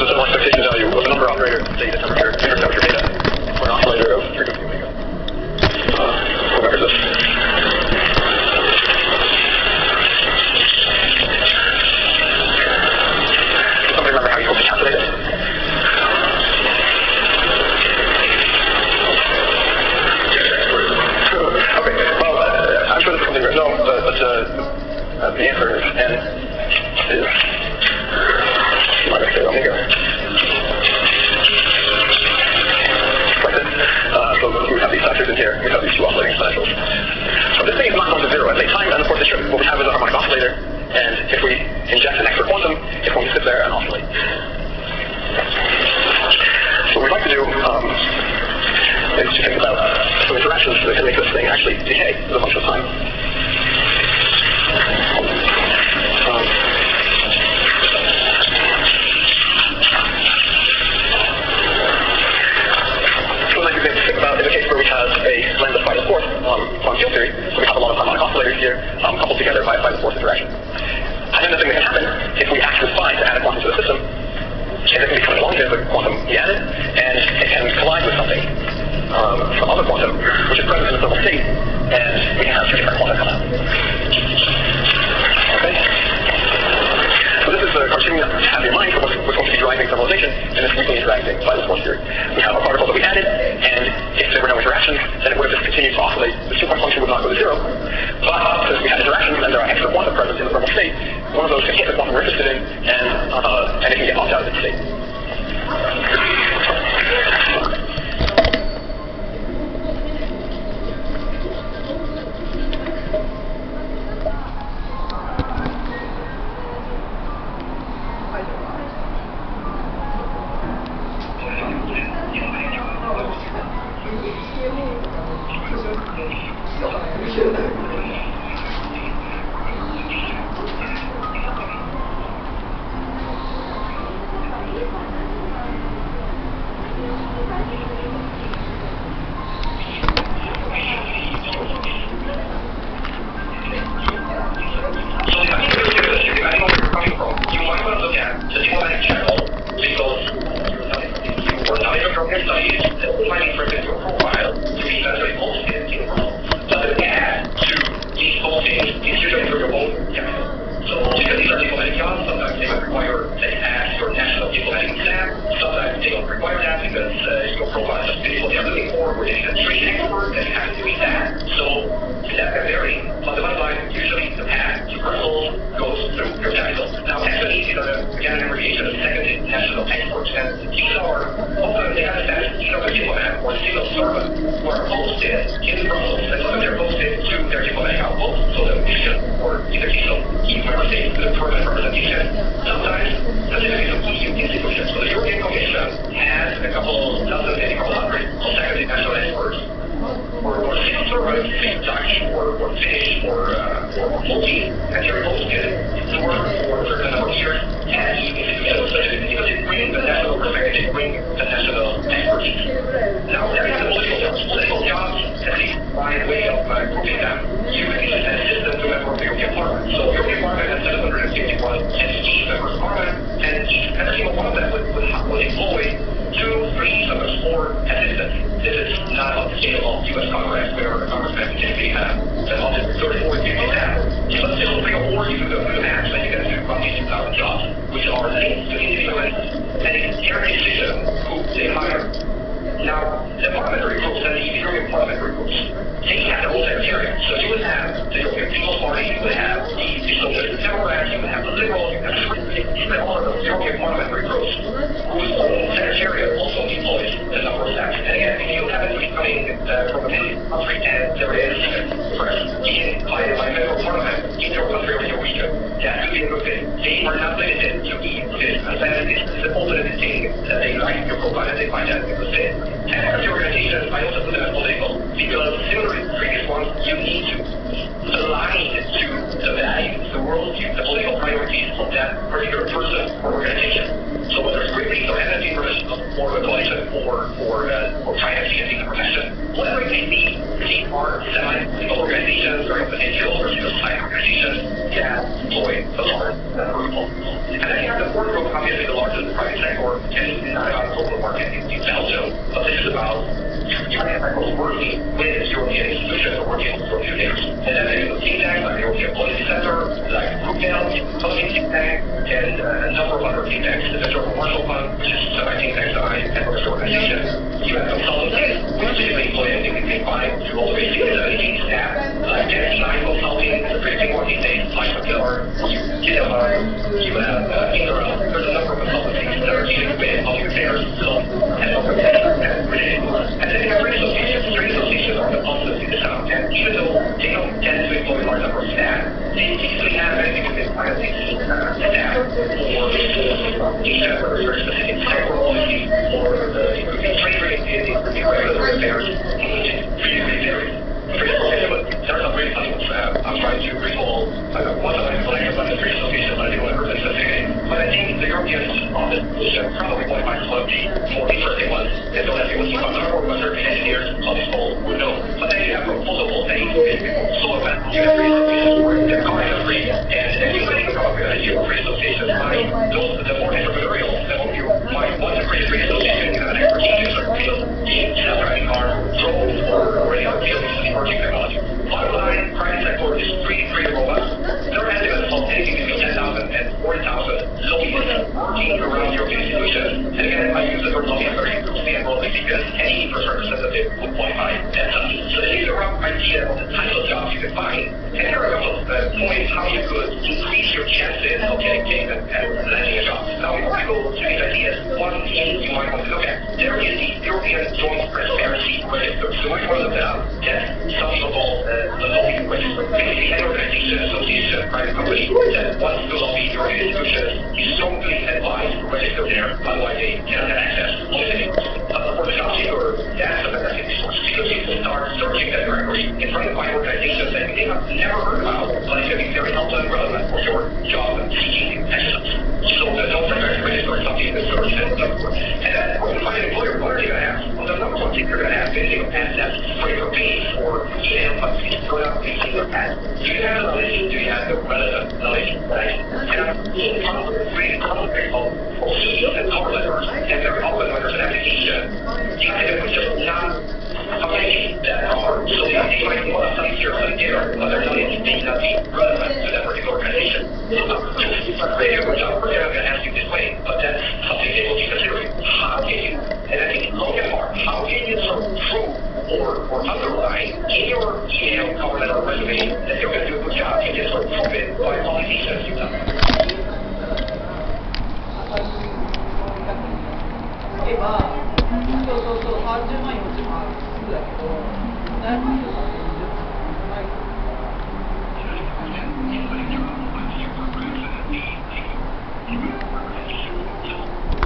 the thermal expectation value of a number operator, say the temperature, inverse temperature beta, for an oscillator of frequency omega. Who remembers this? Does somebody remember how you're supposed to calculate it? Okay, well, I'm sure this is something we know, but the answer is n is minus beta omega. Like this. So we have these factors in here, we have these two oscillating exponentials. So this thing is not going to zero at any time, and of course what we have is a harmonic oscillator, and if we inject an extra quantum, it's going to sit there and oscillate. So what we'd like to do is to think about some interactions that can make this thing actually decay as a function of time. In the case where we have a lambda phi to the fourth on field theory, so we have a lot of harmonic oscillators here coupled together by the fourth interaction. And then the thing that can happen if we ask with phi to add a quantum to the system is it can be coming along here, the quantum we added, and it can collide with something, some other quantum, which is present in the thermal state, and we can have two different quanta come out. Okay? So this is the cartoon to have in mind for what's going to be driving thermalization in this weakly interacting by the force theory. We have a particle that we added, and if there were no interactions, then it would have just continued to oscillate. The two-point function would not go to zero. But since we had interactions and there are extra quanta present in the thermal state, one of those can hit the quantum we're interested in, and it can get knocked out of its state. aligned to the values, the worldview, the political priorities of that particular person or organization. So whether it's Greenpeace or Amnesty International or the coalition or financing and legal profession, whatever it may be, these are semi-legal organizations or NGOs or civil society organizations that employ the large number of people. And then you have the fourth group, obviously the largest private sector, and it's not about the global market in Belgium, but this is about private sectors working with European institutions or working with European leaders. And then there's the think tanks like the European Policy Center, like Brookfield, Funding Think Tank, and a number of other think tanks. The Central Commercial Fund, which is semi-think tank side, and other organizations. You have consultants, which typically employ anything between 5 to all the way to 17 staff, like NCI Consulting, the pretty big one these days, like McKellar, you have Ingram. There's a number of consultancies that are dealing with public affairs, law, and other things. And then you have trade associations. Trade associations are the ones in the South, and even though they don't tend to employ a large number of staff, they usually have anything within financing staff or very specific sector policy or trade-related regulatory affairs, which is really varies. Trade associations, there are some really funny ones. I'm trying to recall one of my collections on the trade association, but I didn't want to present specifically. But I think the European office should probably qualify as one of the more interesting ones. And so as you will see from the report, but certain engineers on this call would know. But then you have proposable things, solar panels, you have trade associations for the car industry, and you might even come up with an idea of trade associations. Those the more entrepreneurial, the more you might want to create a trade association, you have an expertise in a certain field, self-driving cars, drones, or any other field using emerging technology. Bottom line, private sector is pretty robust. There are estimates of anything between 10,000 and 40,000 lobbyists working around European institutions. And again, I use the word lobbyist very loosely and broadly because any infrastructure representative would qualify as such. So this is a rough idea of the type of jobs you could find. And here are a couple of points how you could increase your chances of getting and landing a job. Now, before I go to these ideas, one thing you might want to look at, there is the European Joint Transparency Register. So you might want to look that up. That's some people call the lobbying register. Basically, any organization, association, private company that wants to lobby your institutions is strongly advised to register there. Otherwise, they cannot have access. For the job seeker, that's a fantastic resource because you can start searching that directory and trying to find organizations that you may have never heard about, but it can be very helpful and relevant for your job seeking excellence. So the Joint Transparency Register is something you can search and look for. And then when you find an employer, what are you going to have? Well, the number one thing you're going to have is a pass test for your page or email, but you fill out a single pass. Do you have the knowledge? Do you have the relevant knowledge? Right? And I'm seeing really complex for emails and cover letters, and very often when there's an application, the applicant would just not okay that are. So they might want to study here, study there, but their knowledge may not be relevant to that particular organization. So it's very good job. We're not going to ask you this way, but that's something they will be considering. How can you, and I think look at more, how can you sort of prove or underline in your email, cover letter, resume that you're going to do a good job? You can sort of prove it by policies that you've done. 例えば、そう30万40万すぐだけど、7万40万って20万ない。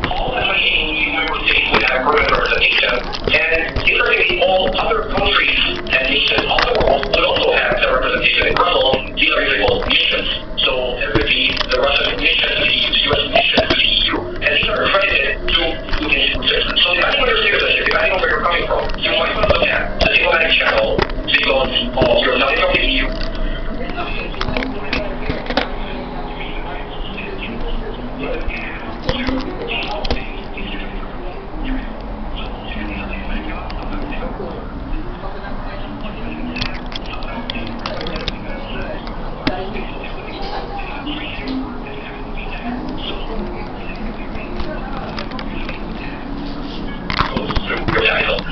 All the machines in member states would have permanent representation, and interestingly, all other countries and nations of the world would also have their representation in Brussels. These are usually called missions. So there would be the Russian mission to the US mission to the EU, and these are accredited to the institutions. So depending on your citizenship, depending on where you're coming from, you might want to look at the diplomatic channel because of your knowledge of the EU.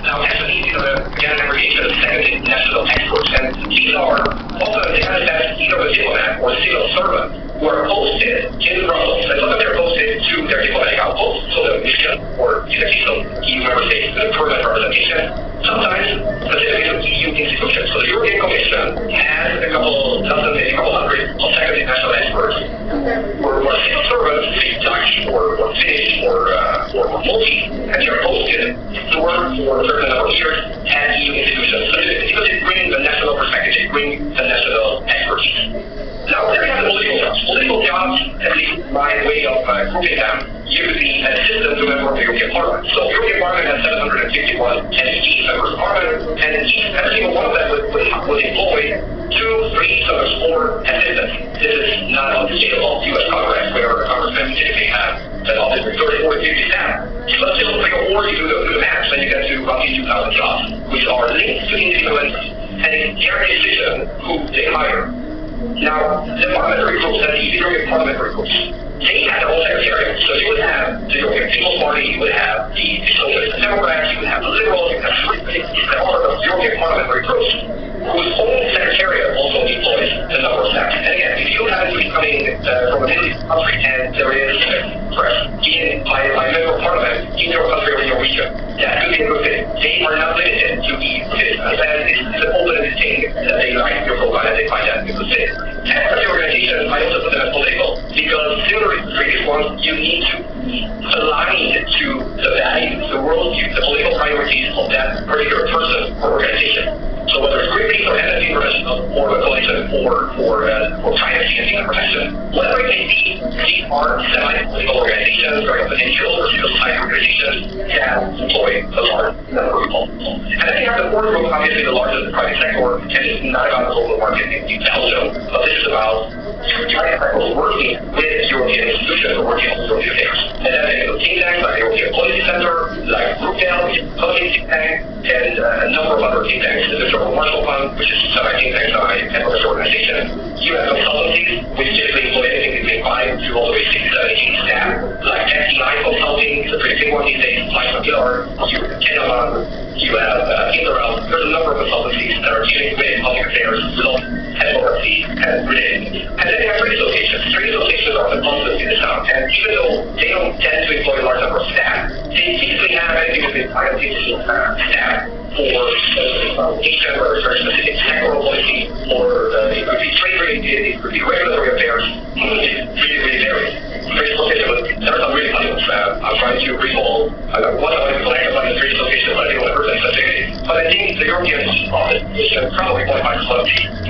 Now, SMEs, again, aggregation of second national experts, and these are often the candidates either a diplomat or a civil servant who are posted in Brussels, and sometimes they're posted to their diplomatic outposts, so the mission or in the case of EU member states, the permanent representation, sometimes specifically to EU institutions. So the European Commission has a couple dozen, maybe a couple hundred of second national experts who are civil servants, speak Dutch or Finnish or Maltese, and they're posted to work for a certain number of years at EU institutions. So because they bring the national perspective, they bring the national expertise. Now, there you have the political jobs. Political jobs, at least my way of grouping them, use the assistant to a member of the European Parliament. So the European Parliament has 751 MEPs, members of Parliament, and every single one of them would employ 2, 3, sometimes 4 assistants. This is not on the scale of U.S. Congress, where congressmen typically have an office with 30, 40, 50 staff. But still, 3 or 4, you do the math, and you get to roughly 2,000 jobs, which are linked to individual interests. And it's their decision who they hire. Now, the parliamentary groups and the European parliamentary groups, they have their own secretariat. So you would have the European People's Party, you would have the Socialist and Democrats, you would have the Liberals, you would have all of those European parliamentary groups, whose own secretariat also employs the number of staff. And again, if you happen to be coming from a Middle East country and there is press in by a member of parliament in your country or in your region, that could be a good fit. They are not limited to the fit. And it's an open-ended thing that they like your profile and they find that a good fit. And the organization, I also put them as political, because similar to previous ones, you need to align to the values, the worldview, the political priorities of that particular person or organization. So whether it's Greenpeace or Amnesty International or the Coalition for Privacy and Data Protection, whatever it may be, these are semi-political organizations, very often NGOs or civil society organizations that employ a large number of people. And then you have the fourth group, obviously the largest, the private sector, and it's not about the local market in Belgium, but this is about private sector working with European institutions or working on European affairs. And then they have think tanks like the European Policy Center, like Brookdale, which is a public think tank, and a number of other think tanks. There's the German Marshall Fund, which is semi-think tank, semi-terrorist organization. You have consultancies, which typically employ anything between 5 to all the way 6, 7, 8 staff, like FDI Consulting is a pretty big one these days, like Miller, you have Kenneman, you have Interel. There's a number of consultancies that are dealing with public affairs, advocacy, and related. And then they have trade associations. Trade associations are the constants in the town, and even though they don't tend to employ a large number of staff, they typically have anything between 5 to 6 staff for education, whether it's very specific sectoral policy, or it could be trade related, it could be regulatory affairs. It really varies. Trade associations, there are some really funny ones. I'm trying to recall one of my collections on the trade association, but I think one person specifically. But I think the European office is probably one of my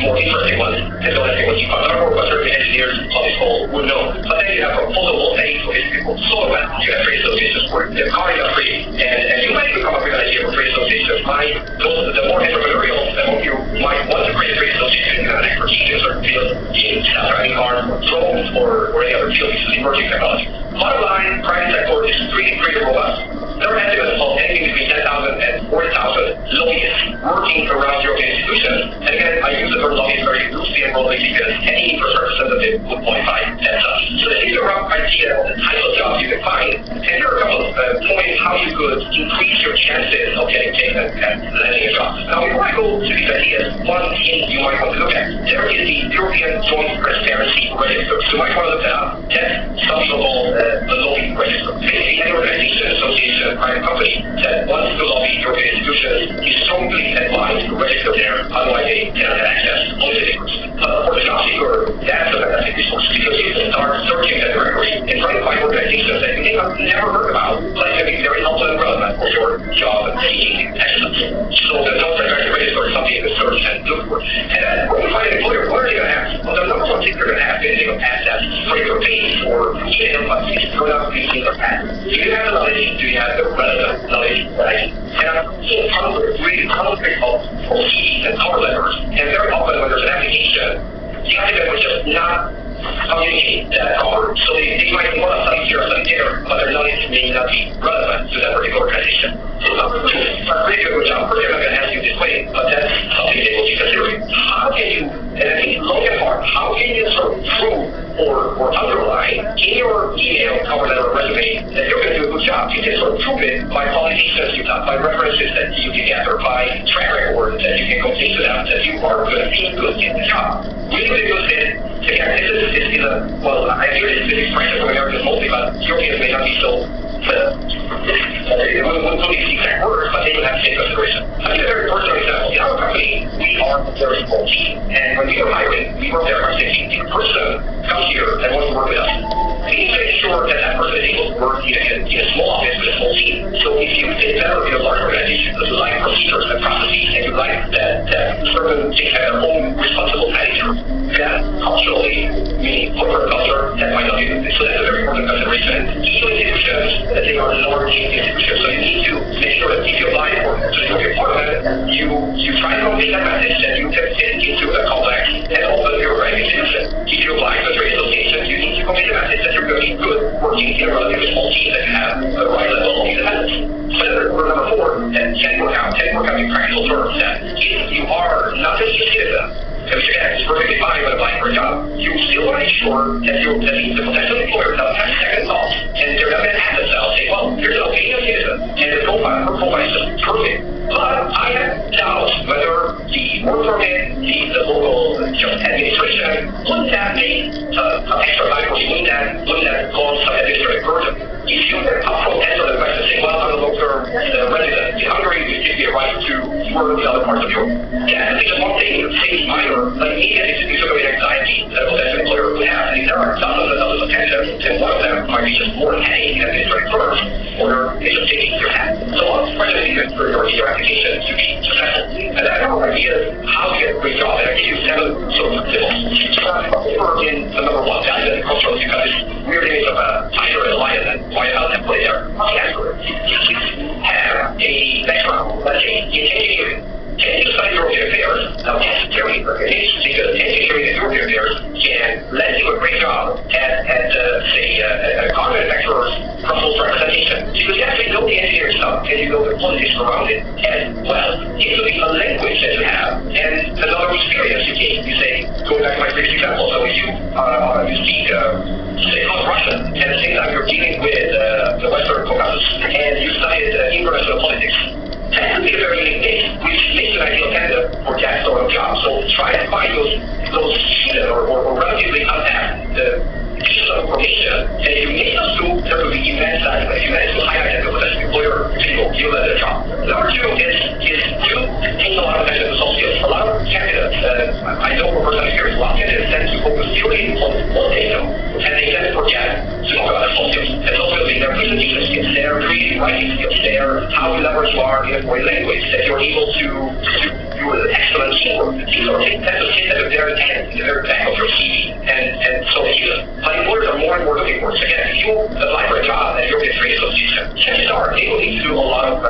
more interesting ones, and so I think what you find out more about certain engineers on this whole would know. But then you have proposable aids for these people. So you have trade associations where the car industry, and you might become a good idea for trade associations. The more entrepreneurial, among you might want to create a trade association, you have an expertise in certain fields, in self-driving cars, drones, or any other field, uses emerging technology. Bottom line, private sector is pretty robust. There are estimates of anything between 10,000 and 40,000 lobbyists working around European institutions. And again, I use the word lobbyist very loosely and broadly because any infrastructure representative would qualify as such. So this gives you a rough idea of the type of jobs you can find. And here are a couple of points how you could increase your chances of getting taken and landing a job. Now, before I go to these ideas, one thing you might want to look at, there is the European Joint Transparency Register. So you might want to look that up. That's some people call the lobby register. Basically, any organization, association, private company that wants to lobby European institutions is strongly advised to register there, otherwise they cannot have access to policy papers. For the job seeker, that's a fantastic resource because you can start searching that directory and trying to find organizations that you may have never heard about, but can be very helpful and relevant for your job seeking excellence. So the job transparency register is something you can search and look for. And then when you find an employer, what are they going to have? Well, the number one thing they're going to have is they're going to ask that for your page or email, but it's product using their patent. Do you have the knowledge? Do you have the relevant knowledge, right? And I'm so really confident of CVs and cover letters, and very often when there's an application, the applicant would just not communicate that cover. So they might want to study here or study there, but their knowledge may not be relevant to that particular organization. So number two, a really good job. First, I'm not going to ask you this way, but that's something they will be considering. How can you, and I think long and hard, how can you sort of prove or underline in your email, cover letter, resume that you're going to do a good job? You can sort of prove it by publications you've done, by references that you can gather, by track record that you can complete to them, that you are going to be good in the job. Really good fit. Again, this is a, well, I hear this expression from Americans mostly, but Europeans may not be so, it wouldn't be the exact words, but they would have to take consideration. I mean, a very personal example. In our company, we are a very small team, and when we were hiring, we worked there for 16. If a person comes here and wants to work with us, we need to make sure that that person is able to work in a small office with a small team. So if you fit better in a large organization, because you like procedures and processes, and you like that certain things have their own responsible manager, that culturally, meaning corporate culture, that might not be, so that's a very important consideration. EU institutions, they are large institutions, so you need to make sure that if you apply for to be a part of it, you try to convey that message that you can fit into a complex and open bureaucratic institution. If you apply to a trade association, you need to convey the message that you're going to be good working in a relatively small team that have the right level of independence. So number four, that can work out in practical terms, that if you are not just a citizen, which again is perfectly fine when applying for a job, you still want to make sure that the potential employer doesn't have second thoughts, and they're not going to add themselves, say, well, here's an Albanian citizen, and her profile is just perfect. But I have doubts whether the work permit, the local just administration, wouldn't that make extra time for doing that, wouldn't that cause some administrative burden? If you upfront answer the question saying, well, I'm a long-term resident in Hungary, you give me a right to work in other parts of Europe. Yeah, I think just one thing seems minor, but immediately it's going to be anxiety that a potential employer would have. And there are dozens and dozens of candidates, and one of them might be just more heading administrative firms, or it's just taking your hat. So what's question is for your application to be successful? And that our idea is how to get a great job, and I give you 7 sort of tips. Over in the number one, value and cultural, because weird image of a tiger and a lion and why else have put there. Have a background, let's say, in engineering. Can you study European affairs? Now, that's very important, because engineering and European affairs can let you a great job at say, a car manufacturer's Brussels representation. Because you actually know the engineering stuff, and you know the politics around it as well. It could be a language that you have, and another experience you gain. You say, going back to my previous example, so you speak, say, Russian, and at the same time you're dealing with the Western Caucasus, and you studied international politics. That could be a very unique case, which makes an ideal candidate for that sort of job. So try to find those hidden or relatively untapped pieces of information, and if you make those two, there will be immense value. If you manage to highlight that to a potential employer, you'll let it job. Number two is you take a lot of attention to soft skills. A lot of candidates, I know from personal experience, a lot of candidates tend to focus purely on what they know, and they tend to forget to talk about their soft skills. And soft skills being their presentation skills, their creative writing skills, their how leverage you are in a foreign language, that you're able to do an excellent teamwork. These are things that sit at the very end, the very back of your CV, and so but employers are more and more looking for it. So again, if you apply for a job at European Trade Association, chances are they will need to do a lot of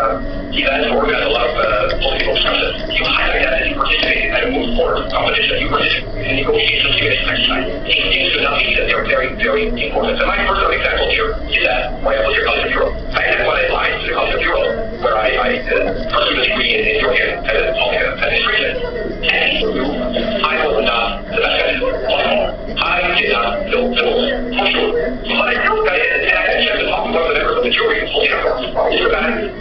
events, organize a lot of political discussions. You highlight that as you participate in a move forward competition, you participate in negotiations, you exercise. These things do not mean that they're very, very important. And my personal example here is that when I was here College of Europe, I had one line to the College of Europe where I pursued a degree in European public administration. And I was not the best candidate possible. I did not know the most for sure. But I still got in, and I had a chance to talk to one of the members of the jury who told me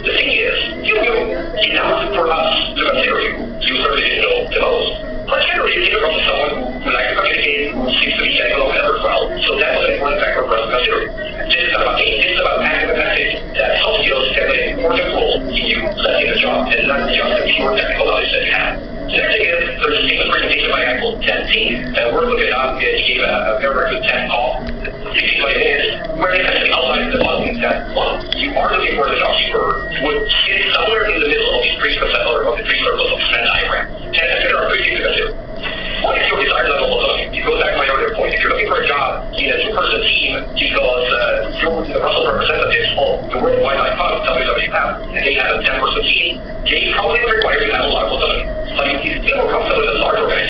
the thing is, you knew enough for us to consider you. You certainly didn't know the most. But generally, you came from someone who likes to communicate, who seems to be getting along with others well. So that was an important factor for us to consider. This is not about me. This is about having the message that soft skills can play an important role in you landing a job, and not just the pure technical knowledge that you have. The next thing is, there's a famous presentation by a guy called Ted Teague, and we're looking up, he gave a very good TED talk, 60 minutes, where he essentially outlines the following, that, well, you are looking for the job keeper would sit somewhere in the middle of these three circles of the Venn diagram. And there are three things to consider. One is your desired level of autonomy. It goes back to my earlier point. If you're looking for a job in a two-person team because you're the Brussels representatives of the World Wildlife Fund, WWF, and they have a 10-person team, they probably require you to have a lot of autonomy. But if you feel more comfortable with a large organization,